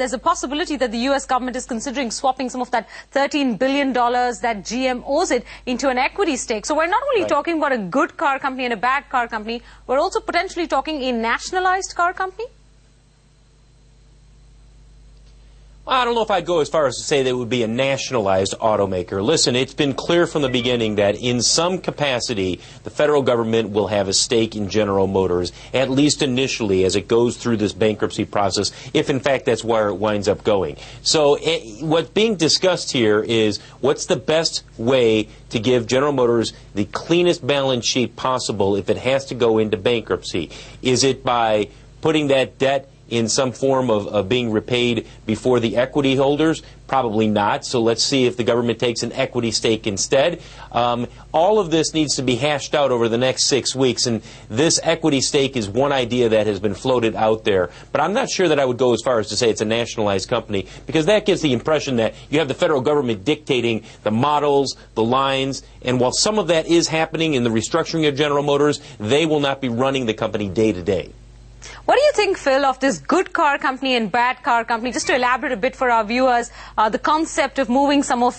there's a possibility that the U.S. government is considering swapping some of that $13 billion that GM owes it into an equity stake. So we're not only talking about a good car company and a bad car company, we're also potentially talking a nationalized car company? I don't know if I'd go as far as to say that it would be a nationalized automaker. Listen, it's been clear from the beginning that in some capacity, the federal government will have a stake in General Motors, at least initially, as it goes through this bankruptcy process, if in fact that's where it winds up going. So what's being discussed here is what's the best way to give General Motors the cleanest balance sheet possible if it has to go into bankruptcy. Is it by putting that debt in some form of being repaid before the equity holders? Probably not. So let's see if the government takes an equity stake instead. All of this needs to be hashed out over the next 6 weeks, and this equity stake is one idea that has been floated out there. But I'm not sure that I would go as far as to say it's a nationalized company, because that gives the impression that you have the federal government dictating the models, the lines, and while some of that is happening in the restructuring of General Motors, they will not be running the company day to day. What do you think, Phil, of this good car company and bad car company? Just to elaborate a bit for our viewers, the concept of moving some of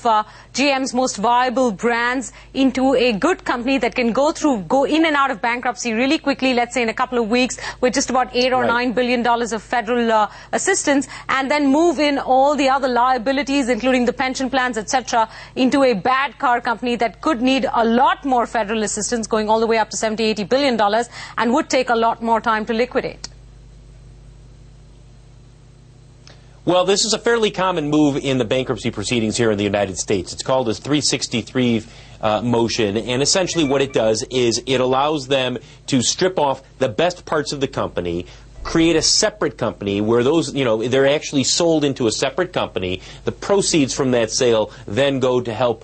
GM's most viable brands into a good company that can go in and out of bankruptcy really quickly, let's say in a couple of weeks, with just about $8 or $9 billion of federal assistance, and then move in all the other liabilities, including the pension plans, etc., into a bad car company that could need a lot more federal assistance, going all the way up to $70-80 billion, and would take a lot more time to liquidate. Well, this is a fairly common move in the bankruptcy proceedings here in the United States. It's called a 363 motion, and essentially what it does is it allows them to strip off the best parts of the company, create a separate company where those, they're actually sold into a separate company. The proceeds from that sale then go to help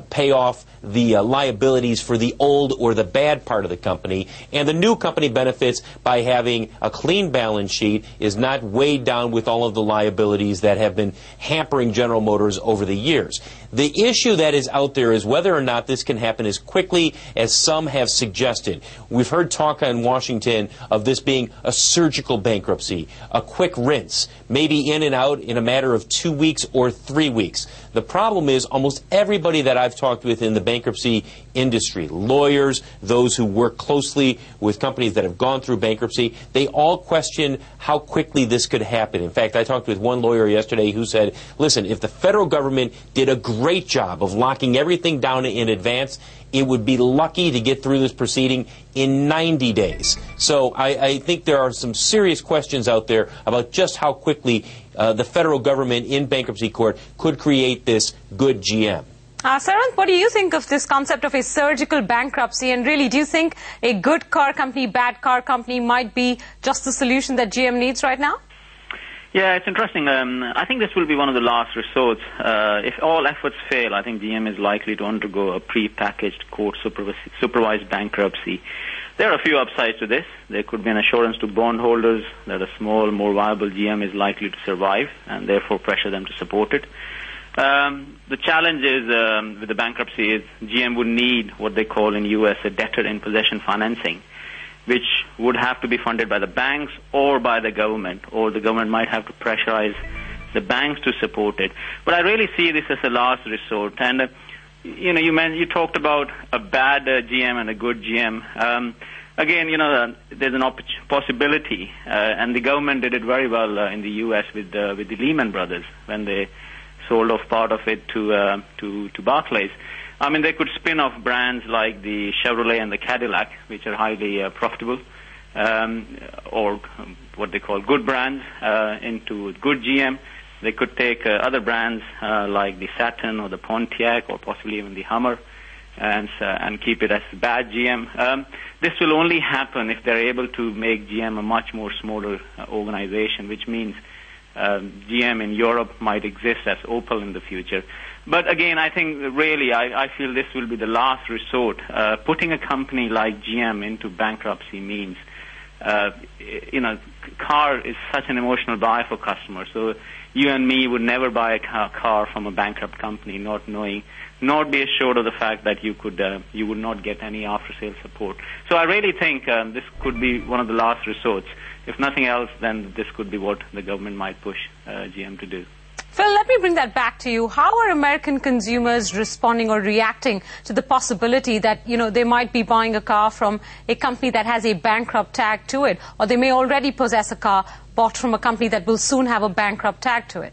pay off the liabilities for the old or the bad part of the company. And the new company benefits by having a clean balance sheet, is not weighed down with all of the liabilities that have been hampering General Motors over the years. The issue that is out there is whether or not this can happen as quickly as some have suggested. We've heard talk in Washington of this being a surgical bankruptcy, a quick rinse, maybe in and out in a matter of 2 weeks or 3 weeks. The problem is almost everybody that I've talked with in the bankruptcy industry, lawyers, those who work closely with companies that have gone through bankruptcy, they all question how quickly this could happen. In fact, I talked with one lawyer yesterday who said, listen, if the federal government did a great job of locking everything down in advance, it would be lucky to get through this proceeding in 90 days. So I think there are some serious questions out there about just how quickly the federal government in bankruptcy court could create this good GM. Saranth, what do you think of this concept of a surgical bankruptcy? And really, do you think a good car company, bad car company might be just the solution that GM needs right now? Yeah, it's interesting. I think this will be one of the last resorts. If all efforts fail, I think GM is likely to undergo a pre-packaged court-supervised bankruptcy. There are a few upsides to this. There could be an assurance to bondholders that a small, more viable GM is likely to survive, and therefore pressure them to support it. The challenge is with the bankruptcy is GM would need what they call in U.S. a debtor-in-possession financing, which would have to be funded by the banks or by the government, or the government might have to pressurize the banks to support it. But I really see this as a last resort. And you talked about a bad GM and a good GM. Again, there's an possibility, and the government did it very well in the U.S. with the Lehman Brothers when they sold off part of it to Barclays. I mean, they could spin off brands like the Chevrolet and the Cadillac, which are highly profitable, or what they call good brands, into good GM. They could take other brands like the Saturn or the Pontiac or possibly even the Hummer and keep it as bad GM. This will only happen if they're able to make GM a much more smaller organization, which means GM in Europe might exist as Opel in the future. But again, I think really I feel this will be the last resort. Putting a company like GM into bankruptcy means car is such an emotional buy for customers. So you and me would never buy a car from a bankrupt company, not be assured of the fact that you would not get any after-sales support. So I really think this could be one of the last resorts. If nothing else, then this could be what the government might push GM to do. Phil, let me bring that back to you. How are American consumers responding or reacting to the possibility that, they might be buying a car from a company that has a bankrupt tag to it, or they may already possess a car bought from a company that will soon have a bankrupt tag to it?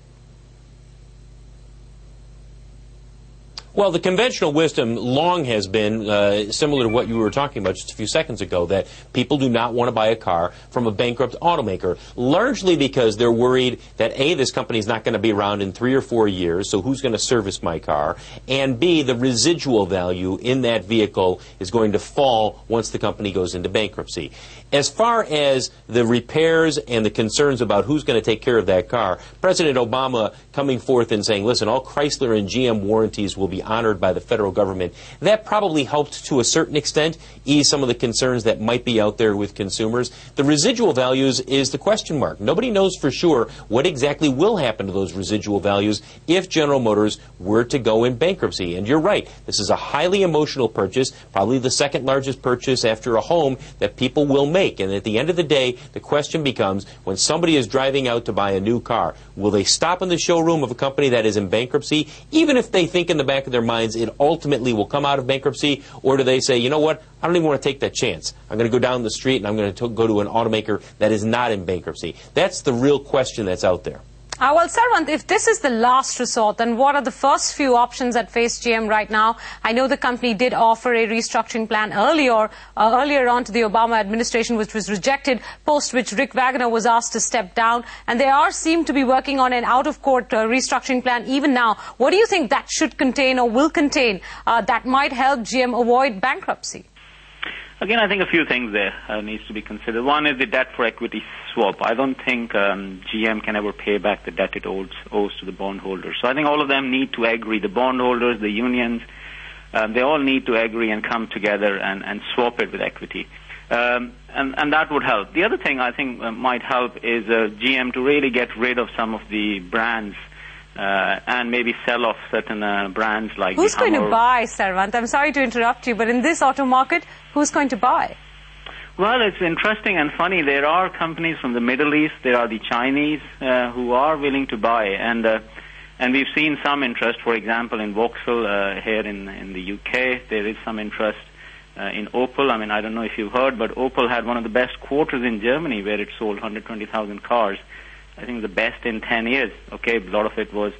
Well, the conventional wisdom long has been similar to what you were talking about just a few seconds ago, that people do not want to buy a car from a bankrupt automaker, largely because they're worried that, A, this company is not going to be around in 3 or 4 years, so who's going to service my car, and B, the residual value in that vehicle is going to fall once the company goes into bankruptcy. As far as the repairs and the concerns about who's going to take care of that car, President Obama coming forth and saying, listen, all Chrysler and GM warranties will be honored by the federal government, that probably helped to a certain extent ease some of the concerns that might be out there with consumers. The residual values is the question mark. Nobody knows for sure what exactly will happen to those residual values if General Motors were to go in bankruptcy. And you're right, this is a highly emotional purchase, probably the second largest purchase after a home that people will make. And at the end of the day, the question becomes, when somebody is driving out to buy a new car, will they stop in the showroom of a company that is in bankruptcy, even if they think in the back of their minds it ultimately will come out of bankruptcy, or do they say, you know what, I don't even want to take that chance. I'm going to go down the street and I'm going to go to an automaker that is not in bankruptcy? That's the real question that's out there. Well, Sarwant, if this is the last resort, then what are the first few options that face GM right now? I know the company did offer a restructuring plan earlier on to the Obama administration, which was rejected, post which Rick Wagoner was asked to step down. And they seem to be working on an out-of-court restructuring plan even now. What do you think that should contain or will contain that might help GM avoid bankruptcy? Again, I think a few things there needs to be considered. One is the debt for equity swap. I don't think GM can ever pay back the debt it owes to the bondholders. So I think all of them need to agree, the bondholders, the unions, they all need to agree and come together and swap it with equity. And that would help. The other thing I think might help is GM to really get rid of some of the brands and maybe sell off certain brands like Who's going to buy, Sarwant? I'm sorry to interrupt you, but in this auto market, who's going to buy? Well, it's interesting and funny. There are companies from the Middle East. There are the Chinese who are willing to buy, and we've seen some interest. For example, in Vauxhall here in the UK, there is some interest in Opel. I mean, I don't know if you've heard, but Opel had one of the best quarters in Germany, where it sold 120,000 cars. I think the best in 10 years. Okay, a lot of it was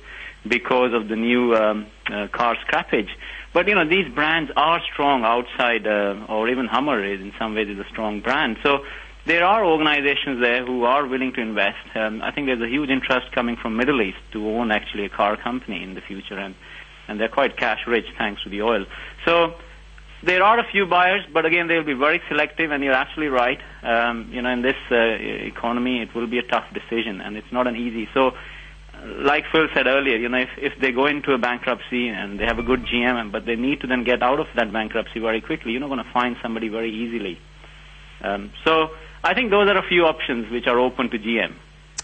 because of the new car scrappage. But, these brands are strong outside, or even Hummer is in some ways is a strong brand. So there are organizations there who are willing to invest. I think there's a huge interest coming from Middle East to own actually a car company in the future, and they're quite cash rich thanks to the oil. So there are a few buyers, but again, they'll be very selective, and you're absolutely right. In this economy, it will be a tough decision, and it's not an easy. So, like Phil said earlier, if they go into a bankruptcy and they have a good GM, but they need to then get out of that bankruptcy very quickly, you're not going to find somebody very easily. So, I think those are a few options which are open to GM.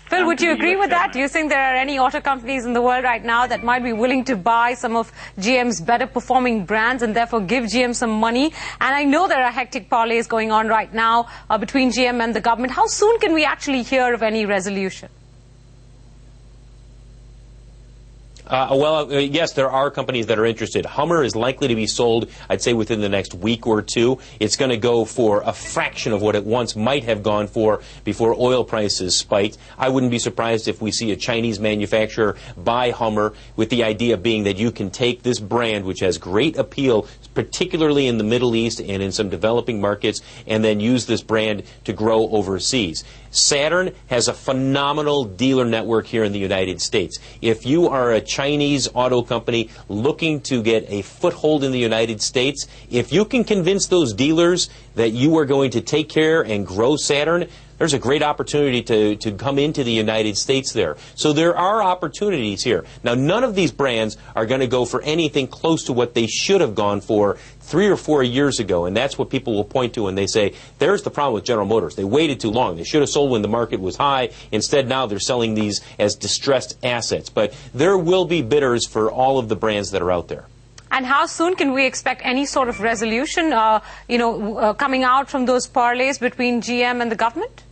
Phil, would you agree with that? Do you think there are any auto companies in the world right now that might be willing to buy some of GM's better performing brands and therefore give GM some money? And I know there are hectic parlays going on right now between GM and the government. How soon can we actually hear of any resolution? Yes, there are companies that are interested. Hummer is likely to be sold, I'd say, within the next week or two. It's going to go for a fraction of what it once might have gone for before oil prices spiked. I wouldn't be surprised if we see a Chinese manufacturer buy Hummer, with the idea being that you can take this brand, which has great appeal, particularly in the Middle East and in some developing markets, and then use this brand to grow overseas. Saturn has a phenomenal dealer network here in the United States. If you are a Chinese auto company looking to get a foothold in the United States, if you can convince those dealers that you are going to take care and grow Saturn, there's a great opportunity to come into the United States there. So there are opportunities here. Now, none of these brands are going to go for anything close to what they should have gone for 3 or 4 years ago, and that's what people will point to when they say, there's the problem with General Motors. They waited too long. They should have sold when the market was high. Instead, now they're selling these as distressed assets. But there will be bidders for all of the brands that are out there. And how soon can we expect any sort of resolution, coming out from those parlays between GM and the government?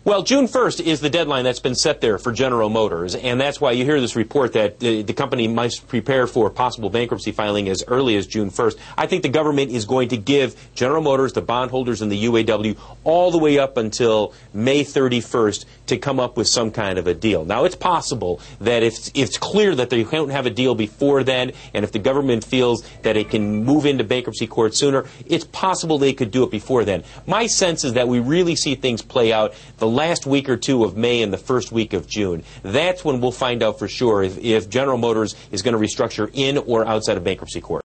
Well, June 1st is the deadline that's been set there for General Motors, and that's why you hear this report that the company must prepare for possible bankruptcy filing as early as June 1st. I think the government is going to give General Motors, the bondholders, and the UAW all the way up until May 31st to come up with some kind of a deal. Now, it's possible that if it's clear that they don't have a deal before then, and if the government feels that it can move into bankruptcy court sooner, it's possible they could do it before then. My sense is that we really see things play out the last week or two of May and the first week of June. That's when we'll find out for sure if General Motors is going to restructure in or outside of bankruptcy court.